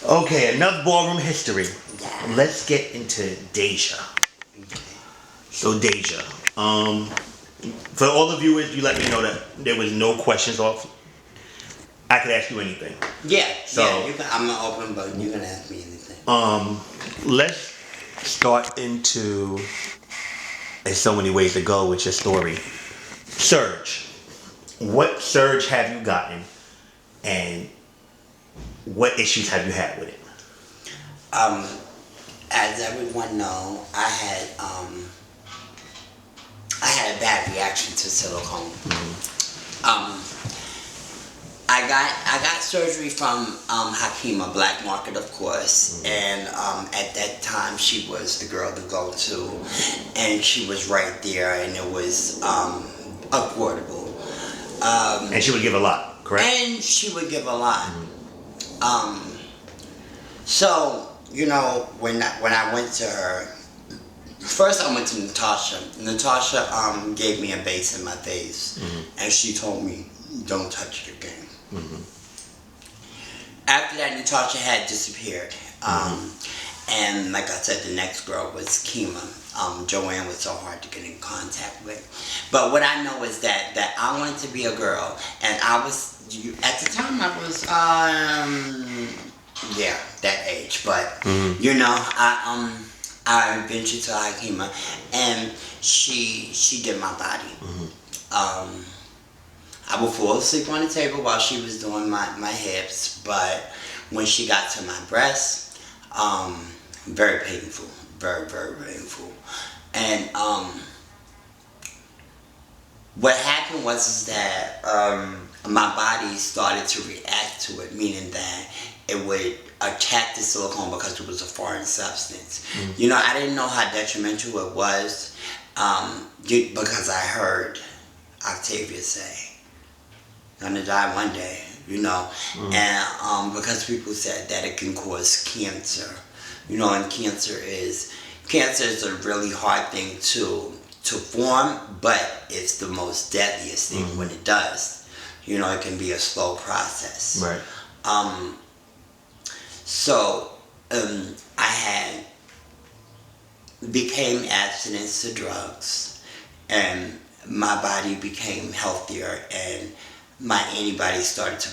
Okay, enough ballroom history. Yeah. Let's get into Daesja. So Daesja, for all the viewers, you let me know that there was no questions off. I could ask you anything. Yeah. So Yeah. You can. I'm an open book. You can ask me anything. let's start into. There's so many ways to go with your story. Surge. What surge have you gotten, and what issues have you had with it? As everyone know, I had a bad reaction to silicone. I got surgery from Hakima, Black Market, of course, and at that time she was the girl to go to, and she was right there, and it was affordable. And she would give a lot, correct? And she would give a lot. So you know, when I went to her, first I went to Natasha. Natasha gave me a base in my face, and she told me, "Don't touch it again." After that, Natasha had disappeared. And like I said, the next girl was Kima. Joanne was so hard to get in contact with. But what I know is that I wanted to be a girl, and I was, at the time I was, yeah, that age. But, you know, I ventured to Hakima, and she did my body. I would fall asleep on the table while she was doing my hips, but when she got to my breasts, very painful, very, very painful. And what happened was is that my body started to react to it, meaning that it would attack the silicone because it was a foreign substance. You know, I didn't know how detrimental it was because I heard Octavia say, "Gonna die one day," you know, and because people said that it can cause cancer, you know, and cancer is a really hard thing to form, but it's the most deadliest thing when it does. You know, it can be a slow process. Right. So I became abstinent to drugs, and my body became healthier, and my antibodies started to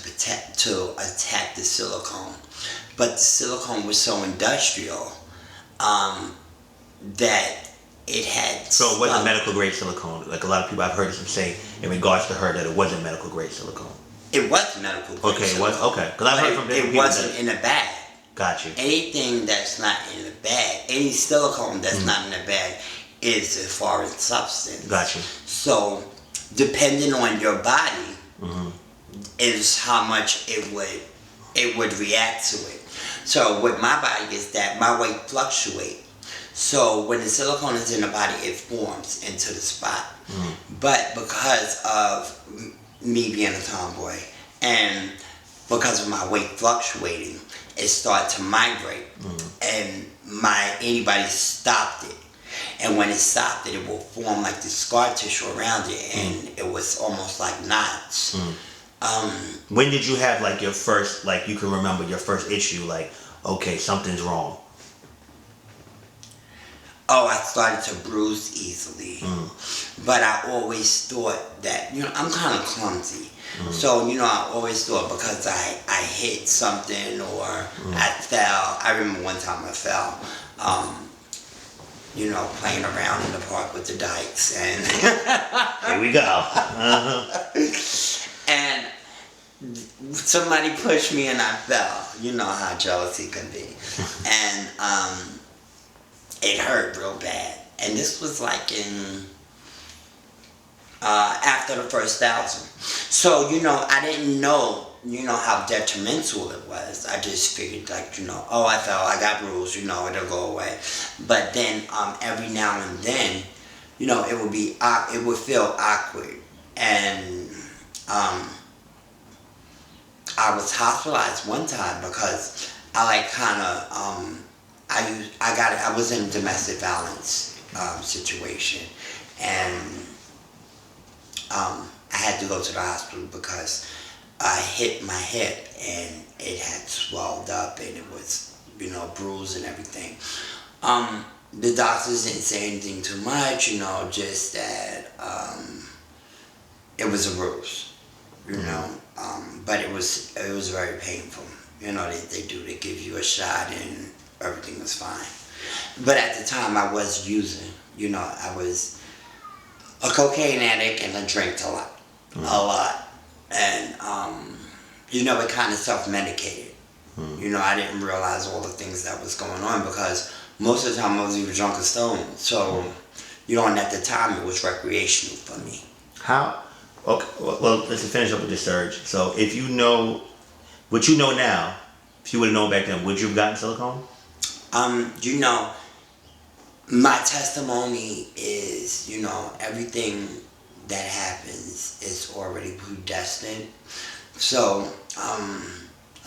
attack the silicone. But the silicone was so industrial that it had. So it wasn't medical grade silicone. Like a lot of people, I've heard them say in regards to her that it wasn't medical grade silicone. It was medical grade. Okay, silicone. it was okay. Because I've heard from different people. It wasn't in a bag. Got you. Anything that's not in a bag, any silicone that's not in a bag, is a foreign substance. Got you. So, depending on your body, is how much it would react to it. So with my body is that my weight fluctuates. So when the silicone is in the body, it forms into the spot. But because of me being a tomboy and because of my weight fluctuating, it started to migrate, and my antibodies stopped it. And when it stopped it, it will form like the scar tissue around it, and it was almost like knots. When did you have like your first, like you can remember your first issue, like, okay, something's wrong? Oh, I started to bruise easily. But I always thought that, you know, I'm kind of clumsy. So, you know, I always thought because I hit something or I fell. I remember one time I fell, you know, playing around in the park with the dykes. And here we go. And somebody pushed me and I fell. You know how jealousy can be. And it hurt real bad. And this was like in after the first 1,000. So, you know, I didn't know, you know, how detrimental it was. I just figured like, you know, oh, I fell, I got bruised, you know, it'll go away. But then every now and then, you know, it would feel awkward. And I was hospitalized one time because I like kind of I was in a domestic violence situation, and I had to go to the hospital because I hit my hip and it had swelled up and it was, bruised and everything. The doctors didn't say anything too much, just that it was a bruise, but it was very painful. They give you a shot and everything was fine. But at the time I was using, I was a cocaine addict and I drank a lot. And, it kind of self-medicated. I didn't realize all the things that was going on because most of the time I was either drunk or stoned. So, and at the time it was recreational for me. How? Okay, well, let's finish up with the surge. So, if you know what you know now, if you would have known back then, would you have gotten silicone? My testimony is, everything that happens is already predestined. So,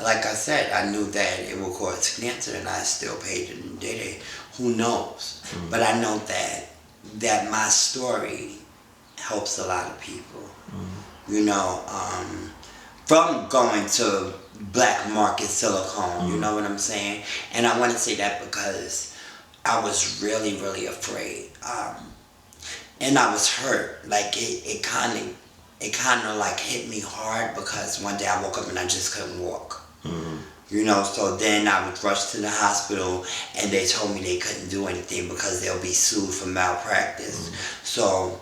like I said, I knew that it would cause cancer and I still paid it and did it. Who knows? Mm-hmm. But I know that my story helps a lot of people. Mm-hmm. From going to black market silicone, you know what I'm saying? And I want to say that because I was really, really afraid. And I was hurt. Like it kind of like hit me hard because one day I woke up and I just couldn't walk. Mm-hmm. So then I was rushed to the hospital and they told me they couldn't do anything because they'll be sued for malpractice. Mm-hmm. So,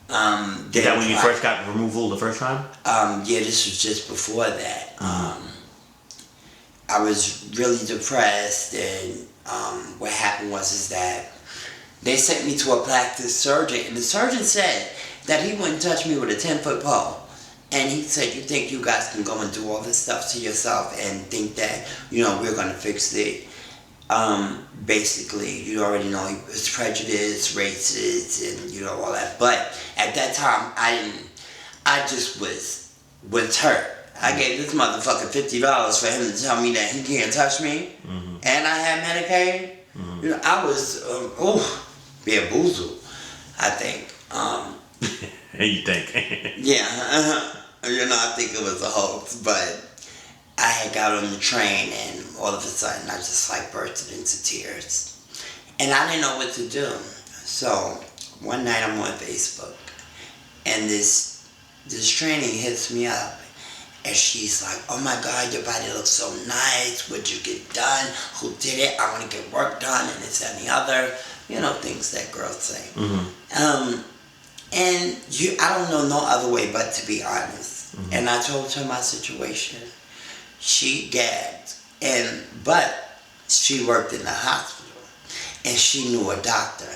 is that when you first got removal the first time? Yeah, this was just before that. Mm-hmm. I was really depressed and what happened was that they sent me to a plastic surgeon and the surgeon said that he wouldn't touch me with a 10-foot pole. And he said, you think you guys can go and do all this stuff to yourself and think that, we're going to fix it. Basically, you already know he was prejudiced, racist, and, all that. But at that time, I just was hurt. I gave this motherfucker $50 for him to tell me that he can't touch me. Mm-hmm. And I had Medicaid. Mm-hmm. I was, bamboozled, I think. You think? Yeah. I think it was a hoax, but I had got on the train and all of a sudden I just bursted into tears. And I didn't know what to do. So one night I'm on Facebook and this trainee hits me up and she's like, oh my God, your body looks so nice. What'd you get done? Who did it? I want to get work done and this and the other. Things that girls say. Mm-hmm. And I don't know no other way but to be honest. Mm-hmm. And I told her my situation. She gagged. But she worked in the hospital. And she knew a doctor.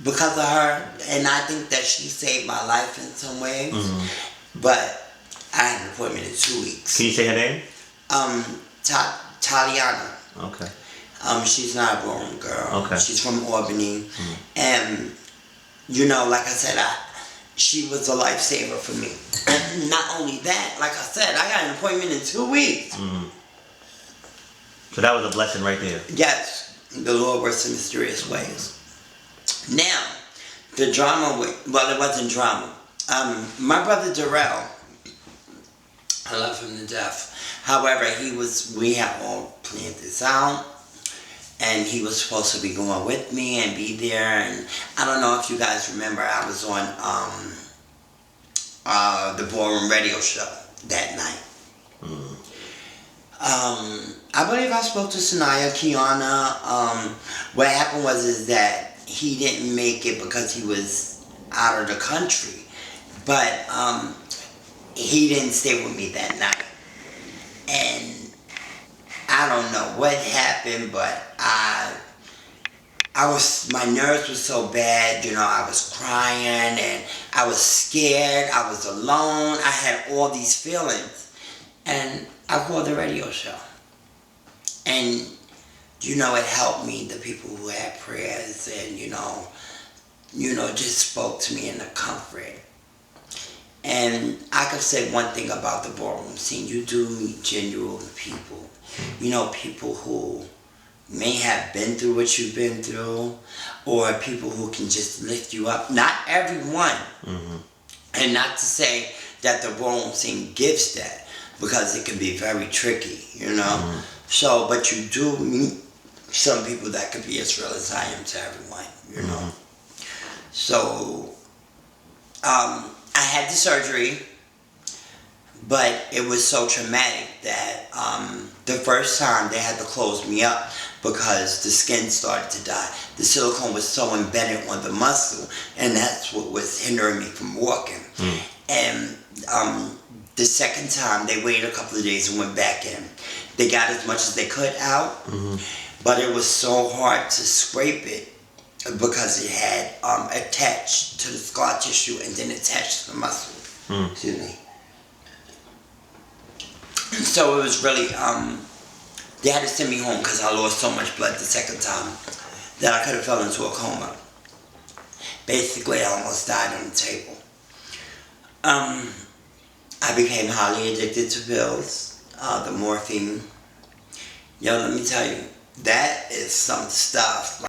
Because of her, and I think that she saved my life in some ways. Mm-hmm. But I had an appointment in 2 weeks. Can you say her name? Taliana. Okay. She's not a Ballroom girl. Okay. She's from Albany. Mm-hmm. And like I said, she was a lifesaver for me. Not only that, like I said, I got an appointment in 2 weeks. Mm-hmm. So that was a blessing right there. Yes, the Lord works in mysterious ways. Now, the drama, it wasn't drama. My brother Darrell, I love him to death. However, we had all planned this out. And he was supposed to be going with me and be there. And I don't know if you guys remember, I was on the Ballroom radio show that night. Mm. I believe I spoke to Sanaya, Kiana. What happened was that he didn't make it because he was out of the country. But he didn't stay with me that night. And I don't know what happened, but my nerves were so bad, I was crying and I was scared, I was alone, I had all these feelings. And I called the radio show. And, it helped me, the people who had prayers and, just spoke to me in the comfort. And I could say one thing about the ballroom scene, you do meet genuine people. People who may have been through what you've been through, or people who can just lift you up. Not everyone. Mm-hmm. And not to say that the ballroom scene gives that. because it can be very tricky, you know. So, but you do meet some people that could be as real as I am to everyone, you know. So, I had the surgery, but it was so traumatic that the first time they had to close me up because the skin started to die. The silicone was so embedded on the muscle, and that's what was hindering me from walking. And the second time, they waited a couple of days and went back in. They got as much as they could out, but it was so hard to scrape it because it had attached to the scar tissue and then attached to the muscle. Excuse me. So it was really, they had to send me home because I lost so much blood the second time that I could have fell into a coma. Basically, I almost died on the table. I became highly addicted to pills, the morphine. Yo, let me tell you, that is some stuff.